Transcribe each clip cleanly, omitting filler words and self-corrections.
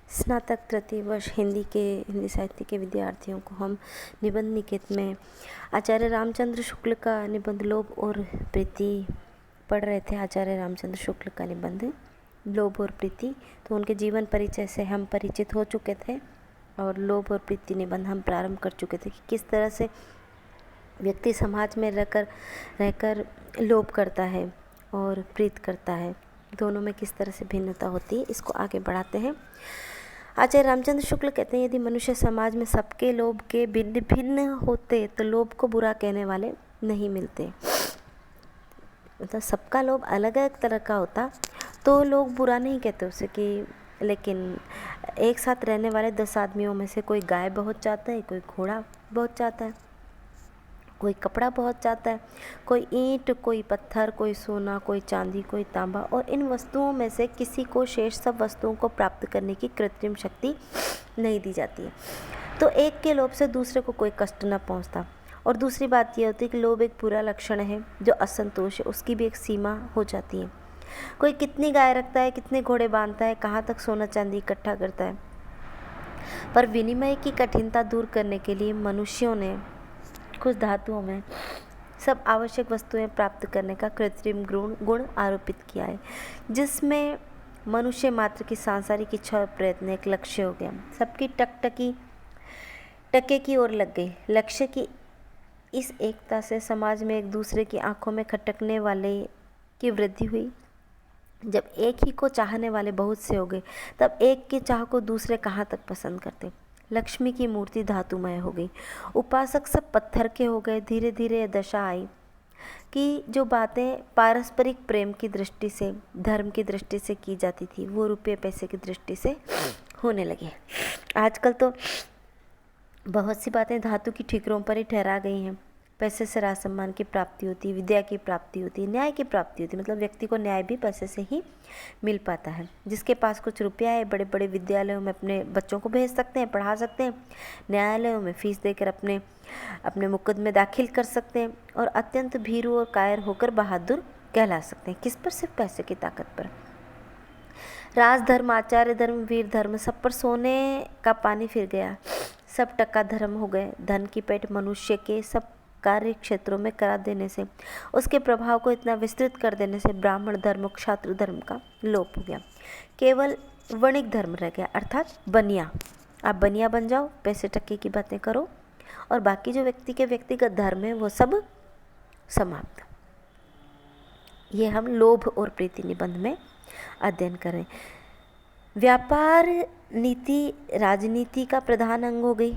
स्नातक तृतीय वर्ष हिंदी साहित्य के विद्यार्थियों को हम निबंध निकेत में आचार्य रामचंद्र शुक्ल का निबंध लोभ और प्रीति पढ़ रहे थे। आचार्य रामचंद्र शुक्ल का निबंध लोभ और प्रीति, तो उनके जीवन परिचय से हम परिचित हो चुके थे और लोभ और प्रीति निबंध हम प्रारंभ कर चुके थे कि किस तरह से व्यक्ति समाज में रहकर लोभ करता है और प्रीत करता है, दोनों में किस तरह से भिन्नता होती है। इसको आगे बढ़ाते हैं। आचार्य रामचंद्र शुक्ल कहते हैं, यदि मनुष्य समाज में सबके लोभ के भिन्न भिन्न होते तो लोभ को बुरा कहने वाले नहीं मिलते। मतलब सबका लोभ अलग अलग तरह का होता तो लोग बुरा नहीं कहते उसे कि, लेकिन एक साथ रहने वाले 10 आदमियों में से कोई गाय बहुत चाहता है, कोई घोड़ा बहुत चाहता है, कोई कपड़ा बहुत चाहता है, कोई ईंट, कोई पत्थर, कोई सोना, कोई चांदी, कोई तांबा, और इन वस्तुओं में से किसी को शेष सब वस्तुओं को प्राप्त करने की कृत्रिम शक्ति नहीं दी जाती है। तो एक के लोभ से दूसरे को कोई कष्ट न पहुंचता। और दूसरी बात यह होती है कि लोभ एक बुरा लक्षण है, जो असंतोष है उसकी भी एक सीमा हो जाती है। कोई कितनी गाय रखता है, कितने घोड़े बांधता है, कहाँ तक सोना चांदी इकट्ठा करता है, पर विनिमय की कठिनता दूर करने के लिए मनुष्यों ने कुछ धातुओं में सब आवश्यक वस्तुएं प्राप्त करने का कृत्रिम गुण आरोपित किया है, जिसमें मनुष्य मात्र की सांसारिक इच्छा और प्रयत्न एक लक्ष्य हो गया। सबकी टके की ओर लग गई। लक्ष्य की इस एकता से समाज में एक दूसरे की आंखों में खटकने वाले की वृद्धि हुई। जब एक ही को चाहने वाले बहुत से हो गए, तब एक की चाह को दूसरे कहाँ तक पसंद करते। लक्ष्मी की मूर्ति धातुमय हो गई, उपासक सब पत्थर के हो गए। धीरे धीरे यह दशा आई कि जो बातें पारस्परिक प्रेम की दृष्टि से, धर्म की दृष्टि से की जाती थी, वो रुपये पैसे की दृष्टि से होने लगी। आजकल तो बहुत सी बातें धातु की ठिकरों पर ही ठहरा गई हैं। पैसे से राज सम्मान की प्राप्ति होती है, विद्या की प्राप्ति होती है, न्याय की प्राप्ति होती है। मतलब व्यक्ति को न्याय भी पैसे से ही मिल पाता है। जिसके पास कुछ रुपया है, बड़े बड़े विद्यालयों में अपने बच्चों को भेज सकते हैं, पढ़ा सकते हैं, न्यायालयों में फीस देकर अपने मुकदमे दाखिल कर सकते हैं, और अत्यंत भीरू और कायर होकर बहादुर कहला सकते हैं। किस पर? सिर्फ पैसे की ताकत पर। राजधर्म, आचार्य धर्म, वीर धर्म, सब पर सोने का पानी फिर गया। सब टका धर्म हो गए। धन की पेट मनुष्य के सब कार्य क्षेत्रों में करा देने से, उसके प्रभाव को इतना विस्तृत कर देने से ब्राह्मण धर्म, क्षात्र धर्म का लोप हो गया। केवल वणिक धर्म रह गया, अर्थात बनिया। आप बनिया बन जाओ, पैसे टक्के की बातें करो, और बाकी जो व्यक्ति के व्यक्तिगत धर्म है वो सब समाप्त। ये हम लोभ और प्रीति निबंध में अध्ययन करें। व्यापार नीति राजनीति का प्रधान अंग हो गई।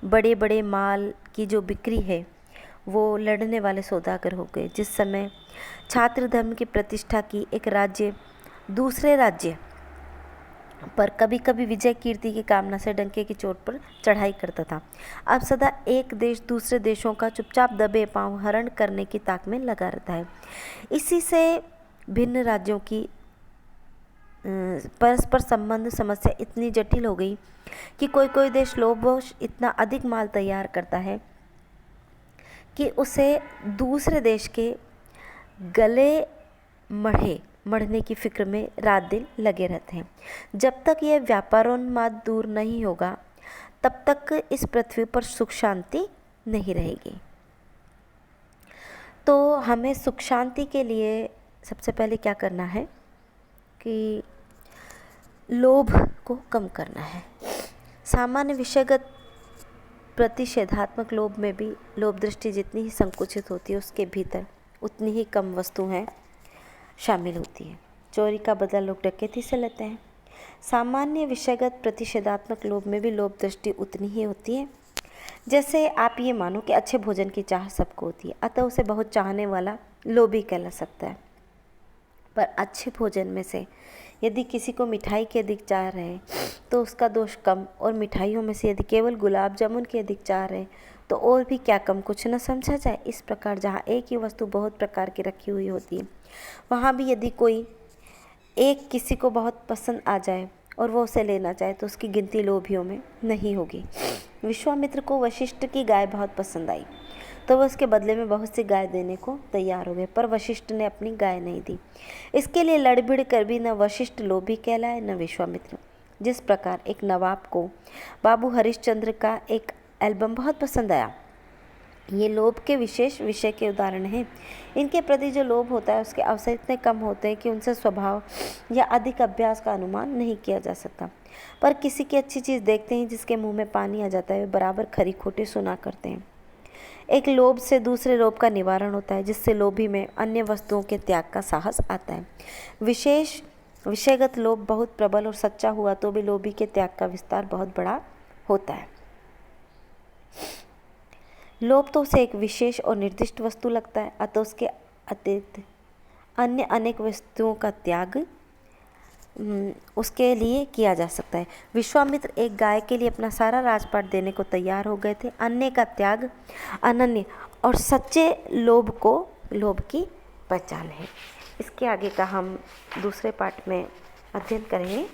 बड़े बड़े माल की जो बिक्री है वो लड़ने वाले सौदागर हो गए। जिस समय छात्र धर्म की प्रतिष्ठा की एक राज्य दूसरे राज्य पर कभी कभी विजय कीर्ति की कामना से डंके की चोट पर चढ़ाई करता था, अब सदा एक देश दूसरे देशों का चुपचाप दबे पांव हरण करने की ताक में लगा रहता है। इसी से भिन्न राज्यों की परस्पर संबंध समस्या इतनी जटिल हो गई कि कोई कोई देश लोभवश इतना अधिक माल तैयार करता है कि उसे दूसरे देश के गले मढ़ने की फिक्र में रात दिन लगे रहते हैं। जब तक यह व्यापारोन्माद दूर नहीं होगा, तब तक इस पृथ्वी पर सुख शांति नहीं रहेगी। तो हमें सुख शांति के लिए सबसे पहले क्या करना है कि लोभ को कम करना है। सामान्य विषयगत प्रतिषेधात्मक लोभ में भी लोभ दृष्टि जितनी ही संकुचित होती है, उसके भीतर उतनी ही कम वस्तुएं शामिल होती हैं। चोरी का बदला लोग डकैती से लेते हैं। सामान्य विषयगत प्रतिषेधात्मक लोभ में भी लोभ दृष्टि उतनी ही होती है। जैसे आप ये मानो कि अच्छे भोजन की चाह सबको होती है, अतः उसे बहुत चाहने वाला लोभी कहला सकता है। पर अच्छे भोजन में से यदि किसी को मिठाई की अधिक चाह रहे तो उसका दोष कम, और मिठाइयों में से यदि केवल गुलाब जामुन की अधिक चाह रहे तो और भी क्या कम कुछ न समझा जाए। इस प्रकार जहाँ एक ही वस्तु बहुत प्रकार की रखी हुई होती है, वहाँ भी यदि कोई एक किसी को बहुत पसंद आ जाए और वो उसे लेना चाहे तो उसकी गिनती लोभियों में नहीं होगी। विश्वामित्र को वशिष्ठ की गाय बहुत पसंद आई तो वह उसके बदले में बहुत सी गाय देने को तैयार हो गए, पर वशिष्ठ ने अपनी गाय नहीं दी। इसके लिए लड़भिड़ कर भी न वशिष्ठ लोभी कहलाए न विश्वामित्र। जिस प्रकार एक नवाब को बाबू हरिश्चंद्र का एक एल्बम बहुत पसंद आया। ये लोभ के विशेष विषय के उदाहरण हैं। इनके प्रति जो लोभ होता है उसके अवसर इतने कम होते हैं कि उनसे स्वभाव या अधिक अभ्यास का अनुमान नहीं किया जा सकता। पर किसी की अच्छी चीज़ देखते हैं जिसके मुंह में पानी आ जाता है, वे बराबर खरी खोटी सुना करते हैं। एक लोभ से दूसरे लोभ का निवारण होता है, जिससे लोभी में अन्य वस्तुओं के त्याग का साहस आता है। विषयगत लोभ बहुत प्रबल और सच्चा हुआ तो भी लोभी के त्याग का विस्तार बहुत बड़ा होता है। लोभ तो उसे एक विशेष और निर्दिष्ट वस्तु लगता है, अतः उसके अतिरिक्त अन्य अनेक वस्तुओं का त्याग उसके लिए किया जा सकता है। विश्वामित्र एक गाय के लिए अपना सारा राजपाट देने को तैयार हो गए थे। अन्य का त्याग अनन्य और सच्चे लोभ की पहचान है। इसके आगे का हम दूसरे पार्ट में अध्ययन करेंगे।